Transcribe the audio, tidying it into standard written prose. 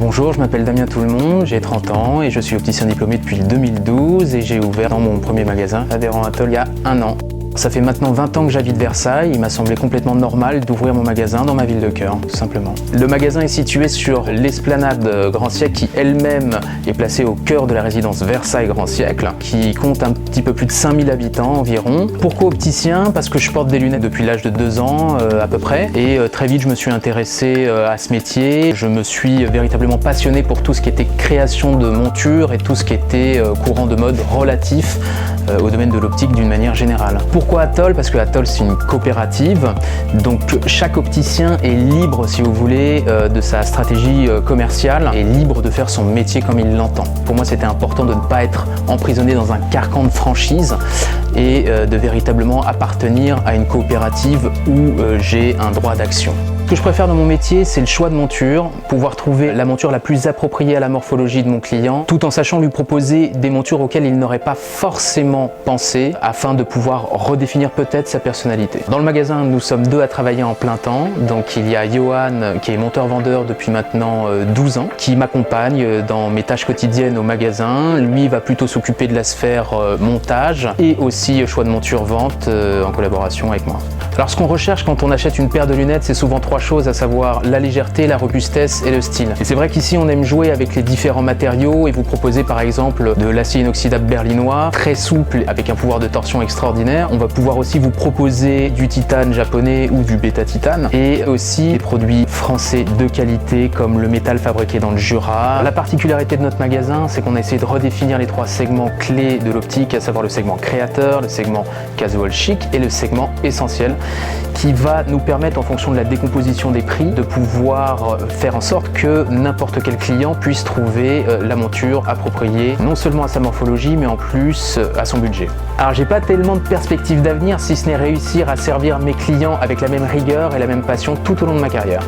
Bonjour, je m'appelle Damien Tout-le-Monde, j'ai 30 ans et je suis opticien diplômé depuis 2012 et j'ai ouvert dans mon premier magasin, adhérent Atoll, il y a 1 an. Ça fait maintenant 20 ans que j'habite Versailles, il m'a semblé complètement normal d'ouvrir mon magasin dans ma ville de cœur, tout simplement. Le magasin est situé sur l'esplanade Grand Siècle qui elle-même est placée au cœur de la résidence Versailles Grand Siècle, qui compte un petit peu plus de 5000 habitants environ. Pourquoi opticien? Parce que je porte des lunettes depuis l'âge de 2 ans à peu près, et très vite je me suis intéressé à ce métier. Je me suis véritablement passionné pour tout ce qui était création de montures et tout ce qui était courant de mode relatif au domaine de l'optique d'une manière générale. Pourquoi Atoll? Parce que Atoll c'est une coopérative, donc chaque opticien est libre, si vous voulez, de sa stratégie commerciale et libre de faire son métier comme il l'entend. Pour moi c'était important de ne pas être emprisonné dans un carcan de franchise et de véritablement appartenir à une coopérative où j'ai un droit d'action. Ce que je préfère dans mon métier, c'est le choix de monture, pouvoir trouver la monture la plus appropriée à la morphologie de mon client, tout en sachant lui proposer des montures auxquelles il n'aurait pas forcément pensé, afin de pouvoir redéfinir peut-être sa personnalité. Dans le magasin, nous sommes 2 à travailler en plein temps, donc il y a Johan, qui est monteur-vendeur depuis maintenant 12 ans, qui m'accompagne dans mes tâches quotidiennes au magasin. Lui va plutôt s'occuper de la sphère montage et aussi choix de monture-vente en collaboration avec moi. Alors ce qu'on recherche quand on achète une paire de lunettes, c'est souvent 3 choses, à savoir la légèreté, la robustesse et le style. Et c'est vrai qu'ici on aime jouer avec les différents matériaux et vous proposer par exemple de l'acier inoxydable berlinois, très souple avec un pouvoir de torsion extraordinaire. On va pouvoir aussi vous proposer du titane japonais ou du bêta titane et aussi des produits français de qualité comme le métal fabriqué dans le Jura. La particularité de notre magasin, c'est qu'on a essayé de redéfinir les 3 segments clés de l'optique, à savoir le segment créateur, le segment casual chic et le segment essentiel, qui va nous permettre, en fonction de la décomposition des prix, de pouvoir faire en sorte que n'importe quel client puisse trouver la monture appropriée, non seulement à sa morphologie, mais en plus à son budget. Alors j'ai pas tellement de perspectives d'avenir, si ce n'est réussir à servir mes clients avec la même rigueur et la même passion tout au long de ma carrière.